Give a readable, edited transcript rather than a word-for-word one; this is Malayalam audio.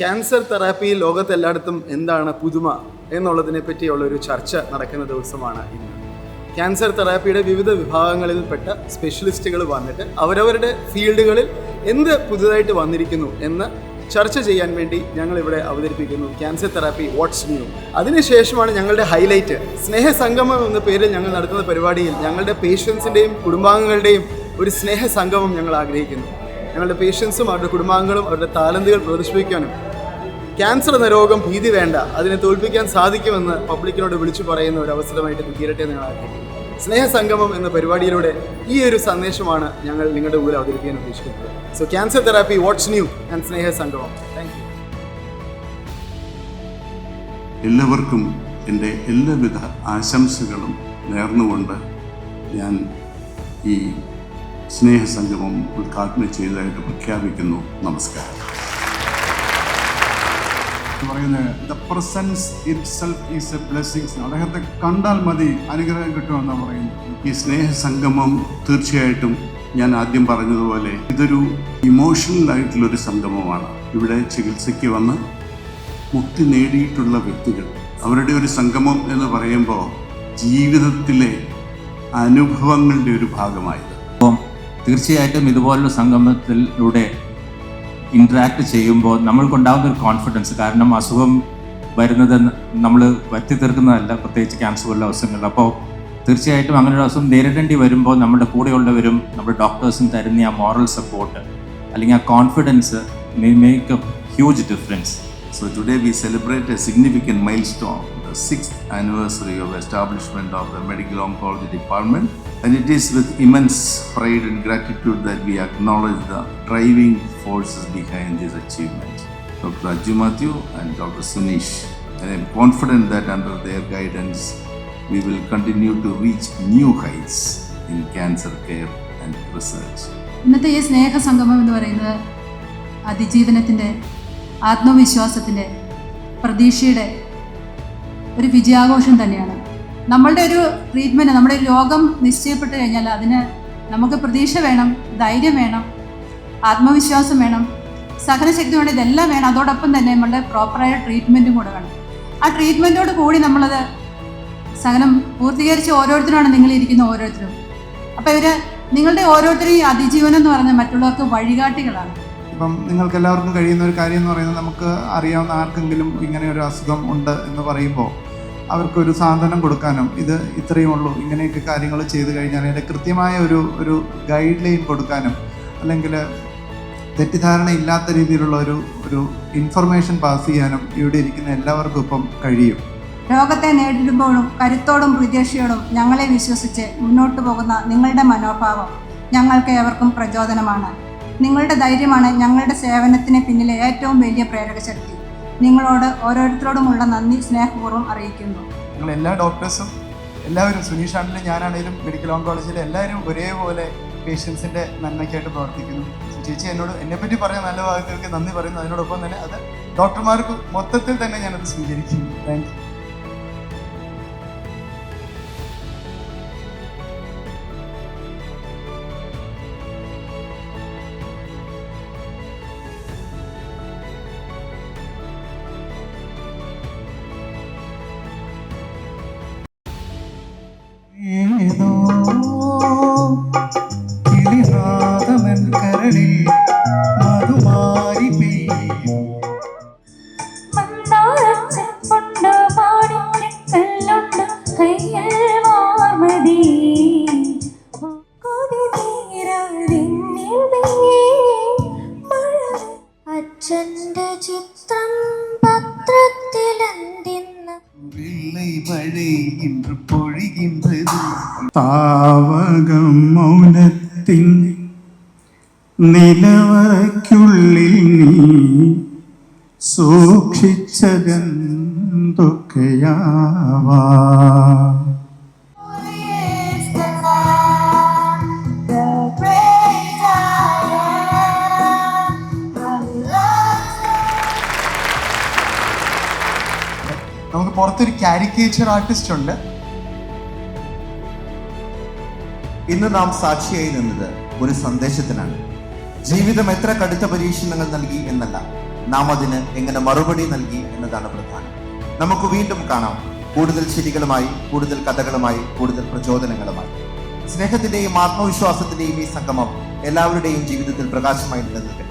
ക്യാൻസർ തെറാപ്പി ലോകത്തെല്ലായിടത്തും എന്താണ് പുതുമ എന്നുള്ളതിനെ പറ്റിയുള്ളൊരു ചർച്ച നടക്കുന്ന ദിവസമാണ് ഇന്ന്. ക്യാൻസർ തെറാപ്പിയുടെ വിവിധ വിഭാഗങ്ങളിൽപ്പെട്ട സ്പെഷ്യലിസ്റ്റുകൾ വന്നിട്ട് അവരവരുടെ ഫീൽഡുകളിൽ എന്ത് പുതുതായിട്ട് വന്നിരിക്കുന്നു എന്ന് ചർച്ച ചെയ്യാൻ വേണ്ടി ഞങ്ങളിവിടെ അവതരിപ്പിക്കുന്നു ക്യാൻസർ തെറാപ്പി വാട്ട്സ് ന്യൂ. അതിനുശേഷമാണ് ഞങ്ങളുടെ ഹൈലൈറ്റ് സ്നേഹസംഗമം എന്ന പേരിൽ ഞങ്ങൾ നടത്തുന്ന പരിപാടിയിൽ ഞങ്ങളുടെ പേഷ്യൻസിൻ്റെയും കുടുംബാംഗങ്ങളുടെയും ഒരു സ്നേഹസംഗമം ഞങ്ങൾ ആഗ്രഹിക്കുന്നു. ഞങ്ങളുടെ പേഷ്യൻസും അവരുടെ കുടുംബാംഗങ്ങളും അവരുടെ താലന്തുകൾ പ്രദർശിപ്പിക്കാനും ക്യാൻസർ എന്ന രോഗം ഭീതി വേണ്ട, അതിനെ തോൽപ്പിക്കാൻ സാധിക്കുമെന്ന് പബ്ലിക്കിനോട് വിളിച്ചു പറയുന്ന ഒരു അവസരമായിട്ട് തീരട്ടെ എന്ന് ഞങ്ങൾ ആഗ്രഹിക്കുന്നു. സ്നേഹസംഗമം എന്ന പരിപാടിയിലൂടെ ഈ ഒരു സന്ദേശമാണ് ഞങ്ങൾ നിങ്ങളുടെ മുമ്പിൽ അവതരിപ്പിക്കാൻ ഉദ്ദേശിക്കുന്നത്. So cancer therapy what's new and സ്നേഹസംഗമം. Thank you. എല്ലാവർക്കും എൻ്റെ എല്ലാവിധ ആശംസകളും നേർന്നുകൊണ്ട് ഞാൻ ഈ സ്നേഹസംഗമം ഉദ്ഘാടനം ചെയ്തതായിട്ട് പ്രഖ്യാപിക്കുന്നു. നമസ്കാരം. പറയുന്നത് the presence itself is a blessings. അദ്ദേഹത്തെ കണ്ടാൽ മതി അനുഗ്രഹം കിട്ടുമെന്നാണ് പറയുന്നത്. ഈ സ്നേഹസംഗമം തീർച്ചയായിട്ടും ഞാൻ ആദ്യം പറഞ്ഞതുപോലെ ഇതൊരു ഇമോഷണൽ ആയിട്ടുള്ളൊരു സംഗമമാണ്. ഇവിടെ ചികിത്സയ്ക്ക് വന്ന് മുക്തി നേടിയിട്ടുള്ള വ്യക്തികൾ അവരുടെ ഒരു സംഗമം എന്ന് പറയുമ്പോൾ ജീവിതത്തിലെ അനുഭവങ്ങളുടെ ഒരു ഭാഗമായത്. അപ്പം തീർച്ചയായിട്ടും ഇതുപോലുള്ള സംഗമത്തിലൂടെ ഇൻട്രാക്ട് ചെയ്യുമ്പോൾ നമ്മൾക്കുണ്ടാകുന്ന ഒരു കോൺഫിഡൻസ്, കാരണം അസുഖം വരുന്നത് നമ്മൾ വരുത്തി തീർക്കുന്നതല്ല, പ്രത്യേകിച്ച് ക്യാൻസർ പോലുള്ള അവസരങ്ങളിൽ. അപ്പോൾ തീർച്ചയായിട്ടും അങ്ങനെ ഒരു അസുഖം നേരിടേണ്ടി വരുമ്പോൾ നമ്മുടെ കൂടെയുള്ളവരും നമ്മുടെ ഡോക്ടേഴ്സും തരുന്ന ആ മോറൽ സപ്പോർട്ട് അല്ലെങ്കിൽ ആ confidence make A huge difference. So today we celebrate a significant milestone, the 6th anniversary of establishment of the Medical Oncology Department, and it is with immense pride and gratitude that we acknowledge the driving forces behind this achievement, Dr. Ajju Matthew and Dr. Sunish. And I am confident that under their guidance we will continue to reach new heights in cancer care and research. ഇന്നത്തെ ഈ സ്നേഹസംഗമം എന്ന് പറയുന്നത് അതിജീവനത്തിൻ്റെ, ആത്മവിശ്വാസത്തിൻ്റെ, പ്രതീക്ഷയുടെ ഒരു വിജയാഘോഷം തന്നെയാണ്. നമ്മളുടെ ഒരു ട്രീറ്റ്മെൻറ്റ്, നമ്മുടെ ഒരു രോഗം നിശ്ചയപ്പെട്ട് കഴിഞ്ഞാൽ അതിന് നമുക്ക് പ്രതീക്ഷ വേണം, ധൈര്യം വേണം, ആത്മവിശ്വാസം വേണം, സഹനശക്തി വേണം, ഇതെല്ലാം വേണം. അതോടൊപ്പം തന്നെ നമ്മളുടെ പ്രോപ്പറായ ട്രീറ്റ്മെൻറ്റും കൂടെ വേണം. ആ ട്രീറ്റ്മെൻറ്റോട് കൂടി നമ്മളത് സഹനം പൂർത്തീകരിച്ച് ഓരോരുത്തരുമാണ് നിങ്ങളിരിക്കുന്ന ഓരോരുത്തരും. അപ്പോൾ നിങ്ങളുടെ ഓരോരുത്തരെയും അതിജീവനം എന്ന് പറഞ്ഞാൽ മറ്റുള്ളവർക്ക് വഴികാട്ടികളാണ്. ഇപ്പം നിങ്ങൾക്ക് എല്ലാവർക്കും കഴിയുന്ന ഒരു കാര്യം എന്ന് പറയുന്നത്, നമുക്ക് അറിയാവുന്ന ആർക്കെങ്കിലും ഇങ്ങനെ ഒരു അസുഖം ഉണ്ട് എന്ന് പറയുമ്പോൾ അവർക്കൊരു സാന്ത്വനം കൊടുക്കാനും ഇത് ഇത്രയും ഉള്ളൂ, ഇങ്ങനെയൊക്കെ കാര്യങ്ങൾ ചെയ്തു കഴിഞ്ഞാൽ അതിൻ്റെ കൃത്യമായ ഒരു ഗൈഡ് ലൈൻ കൊടുക്കാനും അല്ലെങ്കിൽ തെറ്റിദ്ധാരണ ഇല്ലാത്ത രീതിയിലുള്ള ഒരു ഇൻഫർമേഷൻ പാസ് ചെയ്യാനും ഇവിടെ ഇരിക്കുന്ന എല്ലാവർക്കും ഇപ്പം കഴിയും. രോഗത്തെ നേരിടുമ്പോഴും കരുത്തോടും പ്രതീക്ഷയോടും ഞങ്ങളെ വിശ്വസിച്ച് മുന്നോട്ട് പോകുന്ന നിങ്ങളുടെ മനോഭാവം ഞങ്ങൾക്ക് ഏവർക്കും പ്രചോദനമാണ്. നിങ്ങളുടെ ധൈര്യമാണ് ഞങ്ങളുടെ സേവനത്തിന് പിന്നിലെ ഏറ്റവും വലിയ പ്രേരക ശക്തി. നിങ്ങളോട് ഓരോരുത്തരോടുമുള്ള നന്ദി സ്നേഹപൂർവ്വം അറിയിക്കുന്നു. ഞങ്ങൾ എല്ലാ ഡോക്ടേഴ്സും എല്ലാവരും, സുനീഷാണെങ്കിലും ഞാനാണെങ്കിലും മെഡിക്കൽ ഓങ്കോളജിയിലെ എല്ലാവരും ഒരേപോലെ പേഷ്യൻസിൻ്റെ നന്മയ്ക്കായിട്ട് പ്രവർത്തിക്കുന്നു. ചേച്ചി എന്നെപ്പറ്റി പറഞ്ഞ നല്ല വാക്കുകൾക്ക് നന്ദി പറയുന്നു. അതിനോടൊപ്പം തന്നെ അത് ഡോക്ടർമാർക്ക് മൊത്തത്തിൽ തന്നെ ഞാനത് സ്വീകരിക്കുന്നു. Thank you. ഏതോ കിളിനാദമൻ കരളിൽ മധുമാരി പെയ്യും. അച്ഛന്റെ ചിത്രം പത്രത്തിലെന്തിന്ന് വെള്ളை മഴை ഇன்று പൊഴികിன்றது. താവകം മൗനത്തിൻ നിലവറയ്ക്കുള്ളിൽ നീ സൂക്ഷിച്ചതെന്തൊക്കെയാവാ. നമുക്ക് പുറത്തൊരു കാരിക്കേച്ചർ ആർട്ടിസ്റ്റ് ഉണ്ട്. ഇന്ന് നാം സാക്ഷിയായി നിന്നത് ഒരു സന്ദേശത്തിനാണ്. ജീവിതം എത്ര കടുത്ത പരീക്ഷണങ്ങൾ നൽകി എന്നല്ല, നാം അതിന് എങ്ങനെ മറുപടി നൽകി എന്നതാണ് പ്രധാനം. നമുക്ക് വീണ്ടും കാണാം, കൂടുതൽ ശരികളുമായി, കൂടുതൽ കഥകളുമായി, കൂടുതൽ പ്രചോദനങ്ങളുമായി. സ്നേഹത്തിന്റെയും ആത്മവിശ്വാസത്തിന്റെയും ഈ സംഗമം എല്ലാവരുടെയും ജീവിതത്തിൽ പ്രകാശമായി നിലനിൽക്കട്ടെ.